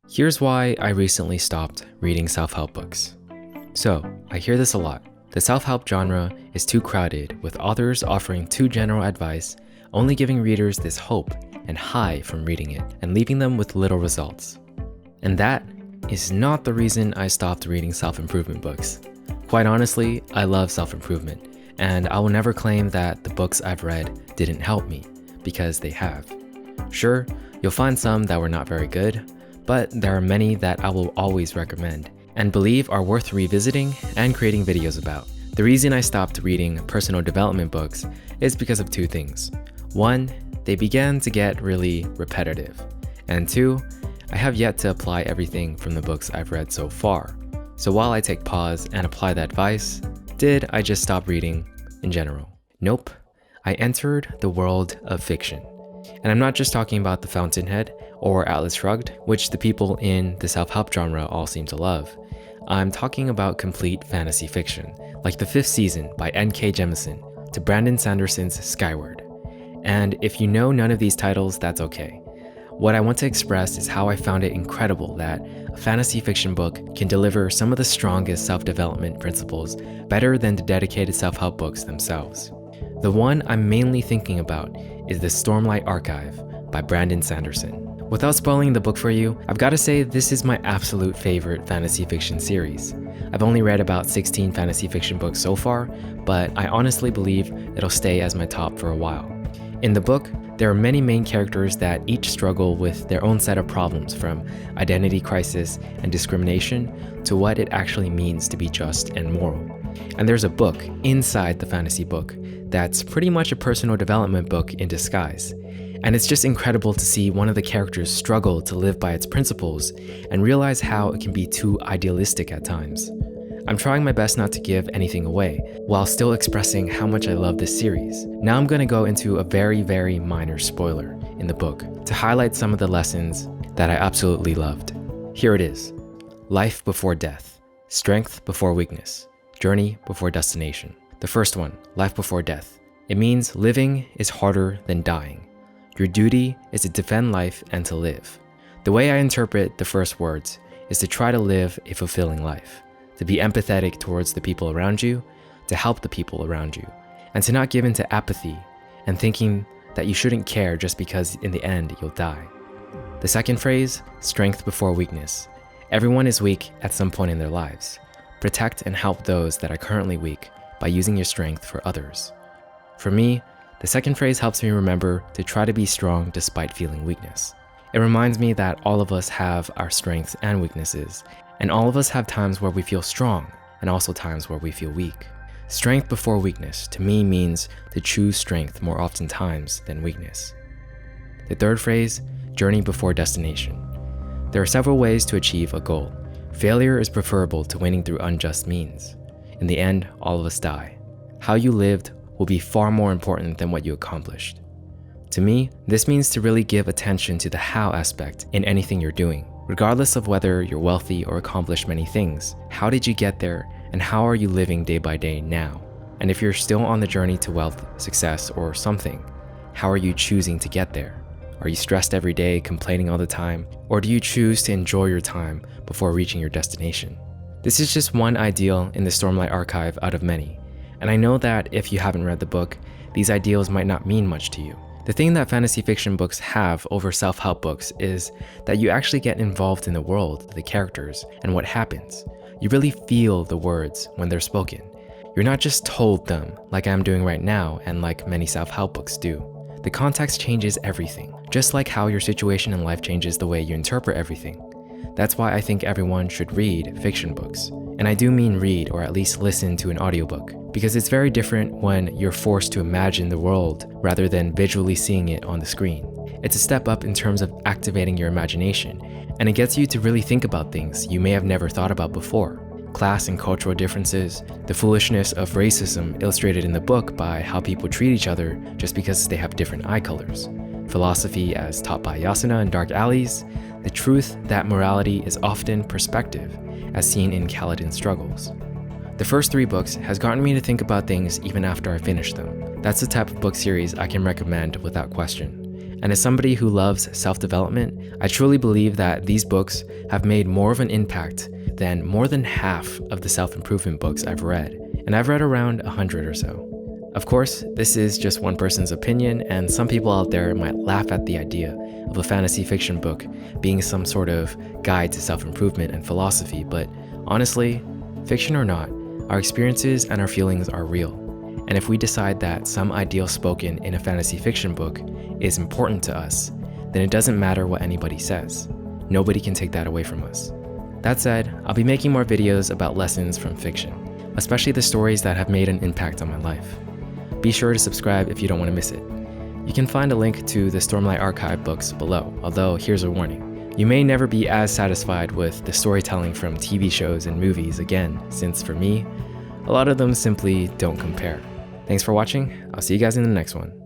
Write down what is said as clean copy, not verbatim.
Here's why I recently stopped reading self-help books. So, I hear this a lot. The self-help genre is too crowded, with authors offering too general advice, only giving readers this hope and high from reading it, and leaving them with little results. And that is not the reason I stopped reading self-improvement books. Quite honestly, I love self-improvement, and I will never claim that the books I've read didn't help me, because they have. Sure, you'll find some that were not very good, but there are many that I will always recommend, and believe are worth revisiting and creating videos about. The reason I stopped reading personal development books is because of two things. One, they began to get really repetitive. And two, I have yet to apply everything from the books I've read so far. So while I take pause and apply that advice, did I just stop reading in general? Nope. I entered the world of fiction. And I'm not just talking about The Fountainhead or Atlas Shrugged, which the people in the self-help genre all seem to love. I'm talking about complete fantasy fiction, like the 5th season by N.K. Jemisin to Brandon Sanderson's Skyward. And if you know none of these titles, that's okay. What I want to express is how I found it incredible that a fantasy fiction book can deliver some of the strongest self-development principles better than the dedicated self-help books themselves. The one I'm mainly thinking about is the Stormlight Archive by Brandon Sanderson. Without spoiling the book for you, I've got to say this is my absolute favorite fantasy fiction series. I've only read about 16 fantasy fiction books so far, but I honestly believe it'll stay as my top for a while. In the book, there are many main characters that each struggle with their own set of problems, from identity crisis and discrimination to what it actually means to be just and moral. And there's a book inside the fantasy book that's pretty much a personal development book in disguise. And it's just incredible to see one of the characters struggle to live by its principles and realize how it can be too idealistic at times. I'm trying my best not to give anything away, while still expressing how much I love this series. Now I'm going to go into a very minor spoiler in the book to highlight some of the lessons that I absolutely loved. Here it is. Life before death. Strength before weakness. Journey before destination. The first one, life before death. It means living is harder than dying. Your duty is to defend life and to live. The way I interpret the first words is to try to live a fulfilling life, to be empathetic towards the people around you, to help the people around you, and to not give in to apathy and thinking that you shouldn't care just because in the end you'll die. The second phrase, strength before weakness. Everyone is weak at some point in their lives. Protect and help those that are currently weak by using your strength for others. For me, the second phrase helps me remember to try to be strong despite feeling weakness. It reminds me that all of us have our strengths and weaknesses, and all of us have times where we feel strong and also times where we feel weak. Strength before weakness to me means to choose strength more oftentimes than weakness. The third phrase, journey before destination. There are several ways to achieve a goal. Failure is preferable to winning through unjust means. In the end, all of us die. How you lived will be far more important than what you accomplished. To me, this means to really give attention to the how aspect in anything you're doing. Regardless of whether you're wealthy or accomplish many things, how did you get there and how are you living day by day now? And if you're still on the journey to wealth, success, or something, how are you choosing to get there? Are you stressed every day, complaining all the time? Or do you choose to enjoy your time before reaching your destination? This is just one ideal in the Stormlight Archive out of many. And I know that if you haven't read the book, these ideals might not mean much to you. The thing that fantasy fiction books have over self-help books is that you actually get involved in the world, the characters, and what happens. You really feel the words when they're spoken. You're not just told them like I'm doing right now and like many self-help books do. The context changes everything, just like how your situation in life changes the way you interpret everything. That's why I think everyone should read fiction books. And I do mean read or at least listen to an audiobook, because it's very different when you're forced to imagine the world rather than visually seeing it on the screen. It's a step up in terms of activating your imagination, and it gets you to really think about things you may have never thought about before. Class and cultural differences, the foolishness of racism illustrated in the book by how people treat each other just because they have different eye colors. Philosophy as taught by Yasuna in Dark Alleys, the truth that morality is often perspective, as seen in Kaladin's struggles. The first 3 books has gotten me to think about things even after I finish them. That's the type of book series I can recommend without question. And as somebody who loves self-development, I truly believe that these books have made more of an impact than more than half of the self-improvement books I've read, and I've read around 100 or so. Of course, this is just one person's opinion, and some people out there might laugh at the idea of a fantasy fiction book being some sort of guide to self-improvement and philosophy, but honestly, fiction or not, our experiences and our feelings are real. And if we decide that some ideal spoken in a fantasy fiction book is important to us, then it doesn't matter what anybody says. Nobody can take that away from us. That said, I'll be making more videos about lessons from fiction, especially the stories that have made an impact on my life. Be sure to subscribe if you don't want to miss it. You can find a link to the Stormlight Archive books below, although here's a warning. You may never be as satisfied with the storytelling from TV shows and movies again, since for me, a lot of them simply don't compare. Thanks for watching. I'll see you guys in the next one.